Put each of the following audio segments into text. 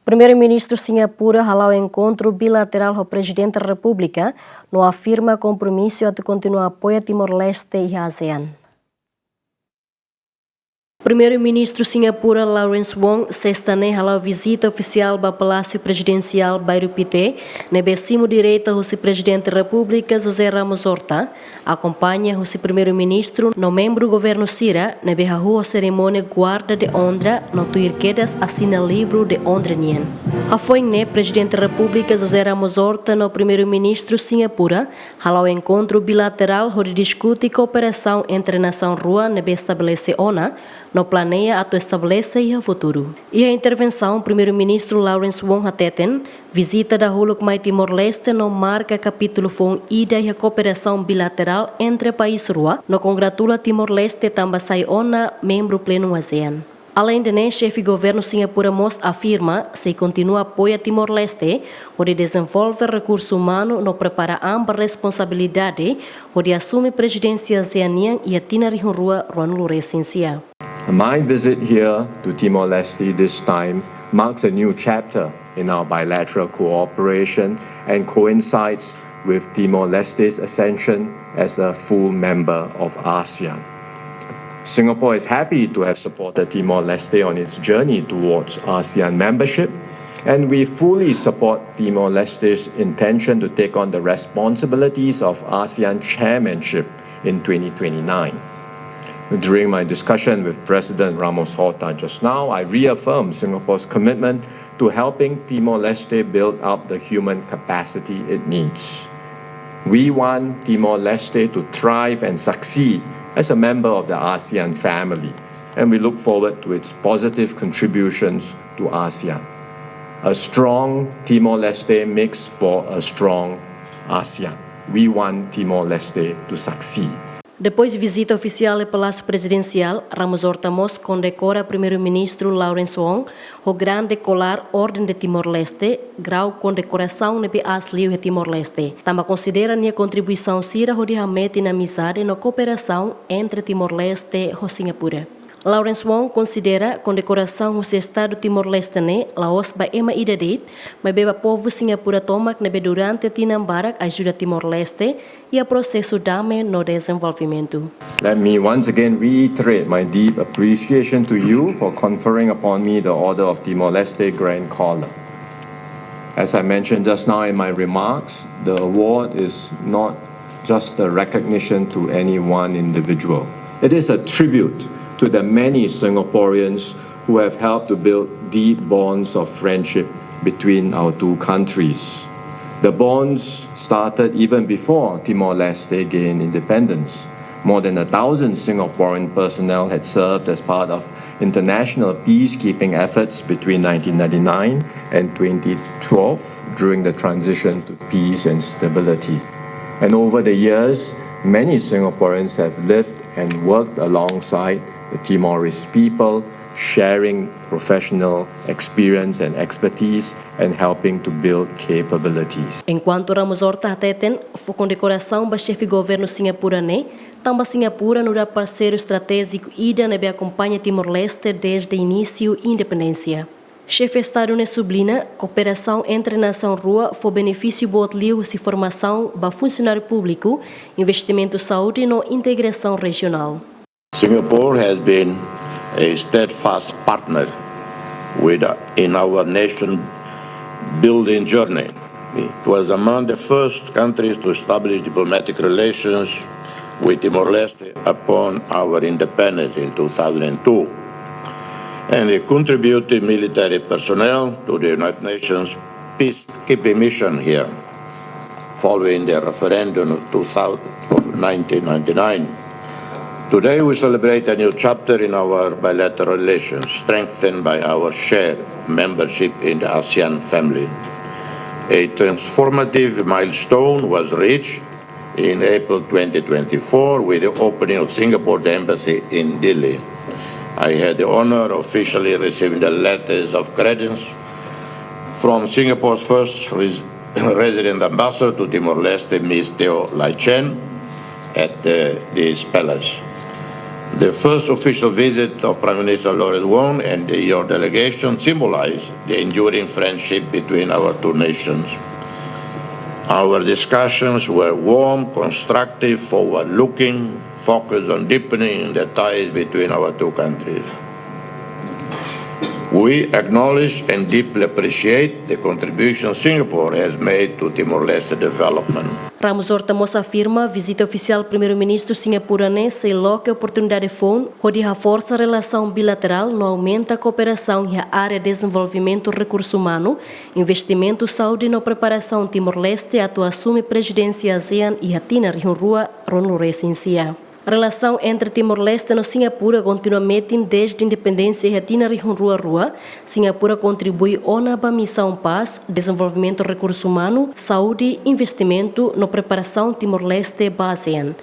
Primeiru-Ministru Singapura hala'o enkontru bilateral com o Prezidente Repúblika no afirma komprimisiu atu kontinua apoia Timor-leste e ASEAN. Primeiro-Ministro Singapura Lawrence Wong sexta-ne hala'o visita oficial ao Palácio Presidencial Bilateral nebe cimo direita do Presidente Repúblika José Ramos Horta, acompanha o Primeiro-Ministro no membro governo Sira nebe a cerimônia guarda de honra no tuirquedas assina livro de honra nien. A foi ne Presidente Repúblika José Ramos Horta no Primeiro-Ministro Singapura hala'o encontro bilateral onde discute cooperação entre nação rua nebe estabelece ONA no planeia atu estabelece e a futuro. E a intervenção Primeiro-Ministro Lawrence Wong hateten visita da huluk mai Timor-leste no marca capítulo fon ida e a cooperação bilateral entre país rua no congratula Timor-leste também sai ONA membro pleno ASEAN. Além de né, chefe governo Singapura mos afirma se continua apoia Timor-leste, onde desenvolve recurso humano no prepara amba responsabilidade, onde assume presidência ASEAN e a tina rua ruanulu recensia. My visit here to Timor-Leste this time marks a new chapter in our bilateral cooperation and coincides with Timor-Leste's ascension as a full member of ASEAN. Singapore is happy to have supported Timor-Leste on its journey towards ASEAN membership, and we fully support Timor-Leste's intention to take on the responsibilities of ASEAN chairmanship in 2029. During my discussion with President Ramos Horta just now, I reaffirmed Singapore's commitment to helping Timor-Leste build up the human capacity it needs. We want Timor-Leste to thrive and succeed as a member of the ASEAN family, and we look forward to its positive contributions to ASEAN. A strong Timor-Leste makes for a strong ASEAN. We want Timor-Leste to succeed. Depois de visita oficial ao Palácio Presidencial, Ramos Horta mos condecora Primeiro-Ministro Lawrence Wong o grande colar Ordem de Timor-Leste, grau condecoração nebe asliu de Timor-Leste. Também considera a contribuição sira o de hamete na amizade na cooperação entre Timor-Leste e Singapura. Lawrence Wong considera a condecoração o Estado Timor-Leste ne laos ba ema idadit, mas beba povo Singapura tomak nebe durante tinambarak ajuda Timor-Leste e a processo dame no desenvolvimento. Let me once again reiterate my deep appreciation to you for conferring upon me the Order of Timor-Leste Grand Collar. As I mentioned just now in my remarks, the award is not just a recognition to any one individual. It is a tribute to the many Singaporeans who have helped to build deep bonds of friendship between our two countries. The bonds started even before Timor-Leste gained independence. More than 1,000 Singaporean personnel had served as part of international peacekeeping efforts between 1999 and 2012 during the transition to peace and stability. And over the years, many Singaporeans have lived and worked alongside the Timorese people, sharing professional experience and expertise and helping to build capabilities. Enquanto Ramos Horta hateten foi condecoração ba chefe governo Singapura ne, tamba Singapura no dar parceiro estratégico ida nebe acompanha Timor-Leste desde o início independência. Chefe Estado ne sublina cooperação entre nação rua foi benefício botliu se formação ba funcionário público, investimento saúde e no integração regional. Singapore has been a steadfast partner in our nation-building journey. It was among the first countries to establish diplomatic relations with Timor-Leste upon our independence in 2002. And it contributed military personnel to the United Nations peacekeeping mission here, following the referendum of 1999. Today we celebrate a new chapter in our bilateral relations, strengthened by our shared membership in the ASEAN family. A transformative milestone was reached in April 2024 with the opening of Singapore's embassy in Delhi. I had the honor of officially receiving the letters of credence from Singapore's first resident ambassador to Timor-Leste, Ms. Teo Lai Chen, at this palace. The first official visit of Prime Minister Lawrence Wong and your delegation symbolized the enduring friendship between our two nations. Our discussions were warm, constructive, forward-looking, focused on deepening the ties between our two countries. We acknowledge and deeply appreciate the contribution Singapore has made to Timor-Leste development. Ramos Horta afirma visita oficial Primeiro-Ministru Singapura se loca oportunidade fon, onde reforça a relação bilateral, no aumenta a cooperação e a área de desenvolvimento recurso humano, investimento saúde na preparação Timor-Leste, atuação e presidência ASEAN e a Tina Rihunrua, Ronluresinsia. A relação entre Timor-Leste e Singapura continuamente desde a independência e a Tina Rihunrua. Singapura contribui na missão paz, desenvolvimento recurso humano, saúde, investimento na preparação Timor-Leste para ASEAN.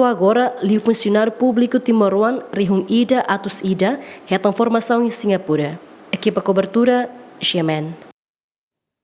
Agora, o funcionário público timoruan Rihun Ida Atus Ida, reta formação em Singapura. Equipa cobertura, Xiamen.